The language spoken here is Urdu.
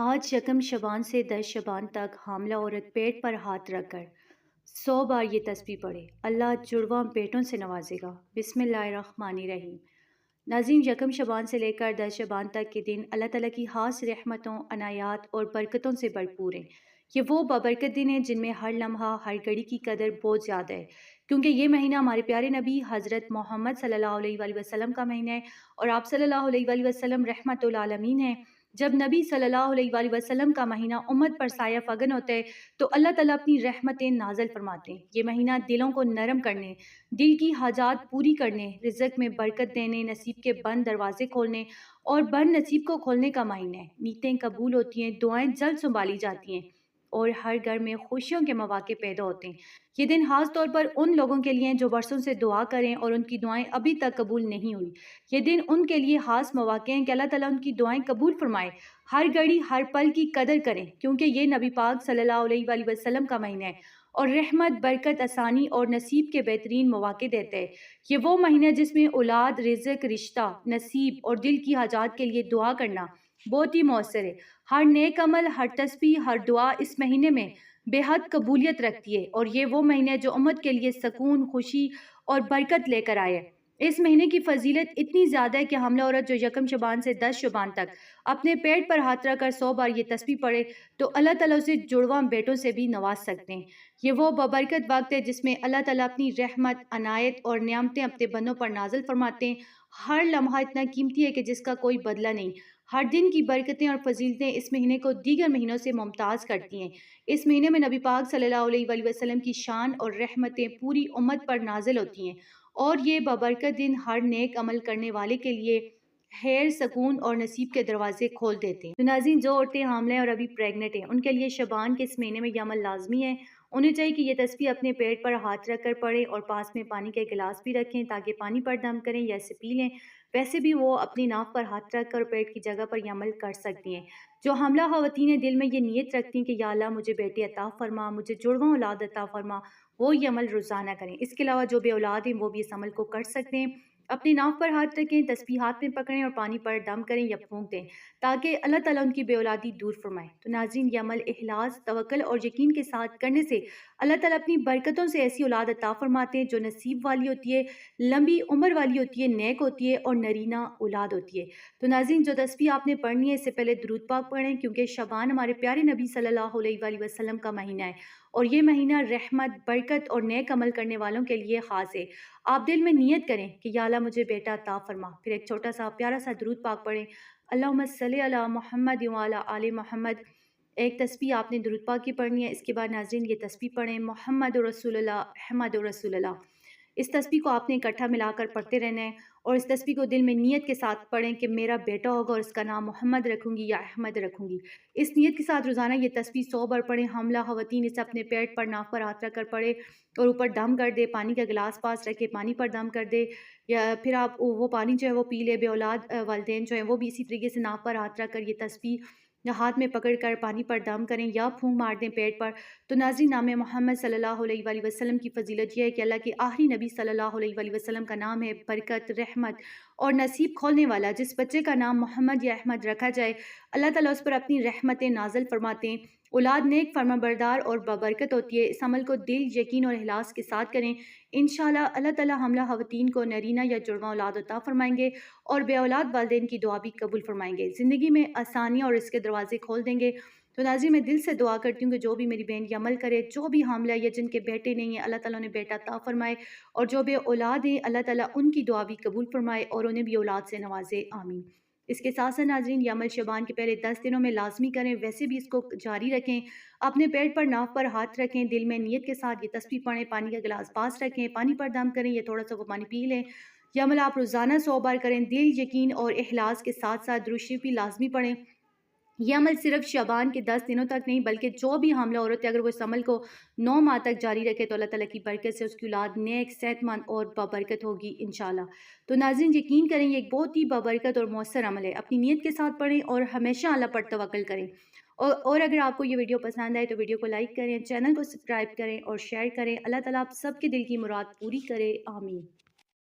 آج یکم شعبان سے 10 شعبان تک حاملہ عورت پیٹ پر ہاتھ رکھ کر 100 بار یہ تسبیح پڑھے، اللہ جڑواں بیٹوں سے نوازے گا۔ بسم اللہ الرحمن الرحیم۔ ناظرین، یکم شعبان سے لے کر 10 شعبان تک کے دن اللہ تعالیٰ کی خاص رحمتوں، عنایات اور برکتوں سے بھرپور ہیں۔ یہ وہ بابرکت دن ہیں جن میں ہر لمحہ، ہر گھڑی کی قدر بہت زیادہ ہے، کیونکہ یہ مہینہ ہمارے پیارے نبی حضرت محمد صلی اللہ علیہ وآلہ وسلم کا مہینہ ہے، اور آپ صلی اللہ علیہ وآلہ وسلم رحمت العالمین ہیں۔ جب نبی صلی اللہ علیہ وآلہ وسلم کا مہینہ امت پر سایہ فگن ہوتا ہے تو اللہ تعالیٰ اپنی رحمتیں نازل فرماتے ہیں۔ یہ مہینہ دلوں کو نرم کرنے، دل کی حاجات پوری کرنے، رزق میں برکت دینے، نصیب کے بند دروازے کھولنے اور بند نصیب کو کھولنے کا مہینہ ہے۔ نیتیں قبول ہوتی ہیں، دعائیں جلد سنبھالی جاتی ہیں اور ہر گھر میں خوشیوں کے مواقع پیدا ہوتے ہیں۔ یہ دن خاص طور پر ان لوگوں کے لیے ہیں جو برسوں سے دعا کریں اور ان کی دعائیں ابھی تک قبول نہیں ہوئی۔ یہ دن ان کے لیے خاص مواقع ہیں کہ اللہ تعالیٰ ان کی دعائیں قبول فرمائے۔ ہر گھڑی، ہر پل کی قدر کریں، کیونکہ یہ نبی پاک صلی اللہ علیہ وآلہ وسلم کا مہینہ ہے اور رحمت، برکت، آسانی اور نصیب کے بہترین مواقع دیتا ہے۔ یہ وہ مہینہ ہے جس میں اولاد، رزق، رشتہ، نصیب اور دل کی حاجات کے لیے دعا کرنا بہت ہی مؤثر ہے۔ ہر نیک عمل، ہر تسبیح، ہر دعا اس مہینے میں بے حد قبولیت رکھتی ہے، اور یہ وہ مہینہ ہے جو امت کے لیے سکون، خوشی اور برکت لے کر آئے۔ اس مہینے کی فضیلت اتنی زیادہ ہے کہ حاملہ عورت جو یکم شعبان سے 10 شعبان تک اپنے پیٹ پر ہاتھ رکھ کر 100 بار یہ تسبیح پڑھے تو اللہ تعالیٰ اسے جڑواں بیٹوں سے بھی نواز سکتے ہیں۔ یہ وہ بابرکت وقت ہے جس میں اللہ تعالیٰ اپنی رحمت، عنایت اور نعمتیں اپنے بندوں پر نازل فرماتے ہیں۔ ہر لمحہ اتنا قیمتی ہے کہ جس کا کوئی بدلہ نہیں۔ ہر دن کی برکتیں اور فضیلتیں اس مہینے کو دیگر مہینوں سے ممتاز کرتی ہیں۔ اس مہینے میں نبی پاک صلی اللہ علیہ وآلہ وسلم کی شان اور رحمتیں پوری امت پر نازل ہوتی ہیں، اور یہ بابرکت دن ہر نیک عمل کرنے والے کے لیے خیر، سکون اور نصیب کے دروازے کھول دیتے ہیں۔ تو ناظرین، جو عورتیں حاملہ ہیں اور ابھی پریگننٹ ہیں ان کے لیے شعبان کے اس مہینے میں یہ عمل لازمی ہے۔ انہیں چاہیے کہ یہ تسبیح اپنے پیٹ پر ہاتھ رکھ کر پڑھیں اور پاس میں پانی کے گلاس بھی رکھیں تاکہ پانی پر دم کریں یا اسے پی لیں۔ ویسے بھی وہ اپنی ناف پر ہاتھ رکھ کر پیٹ کی جگہ پر یہ عمل کر سکتی ہیں۔ جو حاملہ خواتین دل میں یہ نیت رکھتی ہیں کہ یا اللہ مجھے بیٹی عطا فرما، مجھے جڑواں اولاد عطا فرما، وہ یہ عمل روزانہ کریں۔ اس کے علاوہ جو بے اولاد ہیں وہ بھی اس عمل کو کر سکتے ہیں۔ اپنی ناف پر ہاتھ رکھیں، تسبیح ہاتھ میں پکڑیں اور پانی پر دم کریں یا پھونک دیں تاکہ اللہ تعالیٰ ان کی بے اولادی دور فرمائے۔ تو ناظرین، یہ عمل اخلاص، توکل اور یقین کے ساتھ کرنے سے اللہ تعالیٰ اپنی برکتوں سے ایسی اولاد عطا فرماتے ہیں جو نصیب والی ہوتی ہے، لمبی عمر والی ہوتی ہے، نیک ہوتی ہے اور نرینہ اولاد ہوتی ہے۔ تو ناظرین، جو تسبیح آپ نے پڑھنی ہے اس سے پہلے درود پاک پڑھیں، کیونکہ شعبان ہمارے پیارے نبی صلی اللہ علیہ وآلہ وسلم کا مہینہ ہے اور یہ مہینہ رحمت، برکت اور نیک عمل کرنے والوں کے لیے خاص ہے۔ آپ دل میں نیت کریں کہ یا اللہ مجھے بیٹا عطا فرما، پھر ایک چھوٹا سا پیارا سا درود پاک پڑھیں، اللہم صلی علی محمد وعلی آل محمد۔ ایک تسبیح آپ نے درود پاک کی پڑھنی ہے۔ اس کے بعد ناظرین یہ تسبیح پڑھیں، محمد رسول اللہ، احمد رسول اللہ۔ اس تسبیح کو آپ نے اکٹھا ملا کر پڑھتے رہنا ہے اور اس تسبیح کو دل میں نیت کے ساتھ پڑھیں کہ میرا بیٹا ہوگا اور اس کا نام محمد رکھوں گی یا احمد رکھوں گی۔ اس نیت کے ساتھ روزانہ یہ تسبیح 100 بار پڑھیں۔ حاملہ خواتین اسے اپنے پیٹ پر، ناف پر ہاتھ رکھ کر پڑھے اور اوپر دم کر دے، پانی کا گلاس پاس رکھے، پانی پر دم کر دے، یا پھر آپ وہ پانی جو ہے وہ پی لے۔ بے اولاد والدین جو ہیں وہ بھی اسی طریقے سے ناف پر ہاتھ رکھ کر یہ تسبیح ہاتھ میں پکڑ کر پانی پر دم کریں یا پھونک مار دیں پیٹ پر۔ تو ناظرین، نام محمد صلی اللہ علیہ وآلہ وسلم کی فضیلت یہ ہے کہ اللہ کے آخری نبی صلی اللہ علیہ وآلہ وسلم کا نام ہے برکت، رحمت اور نصیب کھولنے والا۔ جس بچے کا نام محمد یا احمد رکھا جائے اللہ تعالیٰ اس پر اپنی رحمتیں نازل فرماتے ہیں۔ اولاد نیک، فرمانبردار اور بابرکت ہوتی ہے۔ اس عمل کو دل، یقین اور اخلاص کے ساتھ کریں، انشاءاللہ اللہ تعالیٰ حاملہ خواتین کو نرینہ یا جڑواں اولاد عطا فرمائیں گے اور بے اولاد والدین کی دعا بھی قبول فرمائیں گے، زندگی میں آسانی اور اس کے دروازے کھول دیں گے۔ تو ناظرین، میں دل سے دعا کرتی ہوں کہ جو بھی میری بہن یہ عمل کرے، جو بھی حاملہ یا جن کے بیٹے نہیں ہیں اللہ تعالیٰ نے بیٹا عطا فرمائے، اور جو بے اولاد ہیں اللہ تعالیٰ ان کی دعا بھی قبول فرمائے اور انہیں بھی اولاد سے نوازے، آمین۔ اس کے ساتھ ساتھ ناظرین، یہ عمل شعبان کے پہلے 10 دنوں میں لازمی کریں، ویسے بھی اس کو جاری رکھیں۔ اپنے پیٹ پر، ناف پر ہاتھ رکھیں، دل میں نیت کے ساتھ یہ تسبیح پڑھیں، پانی کا گلاس پاس رکھیں، پانی پر دم کریں یا تھوڑا سا وہ پانی پی لیں۔ یہ عمل آپ روزانہ 100 بار کریں، دل، یقین اور اخلاص کے ساتھ ساتھ درود شریف بھی لازمی پڑھیں۔ یہ عمل صرف شعبان کے 10 دنوں تک نہیں بلکہ جو بھی حاملہ عورت ہے اگر وہ اس عمل کو 9 ماہ تک جاری رکھے تو اللہ تعالیٰ کی برکت سے اس کی اولاد نیک، صحت مند اور بابرکت ہوگی انشاءاللہ۔ تو ناظرین، یقین کریں یہ ایک بہت ہی بابرکت اور مؤثر عمل ہے۔ اپنی نیت کے ساتھ پڑھیں اور ہمیشہ اللہ پر توکل کریں۔ اور اگر آپ کو یہ ویڈیو پسند آئے تو ویڈیو کو لائک کریں، چینل کو سبسکرائب کریں اور شیئر کریں۔ اللہ تعالیٰ آپ سب کے دل کی مراد پوری کرے، آمین۔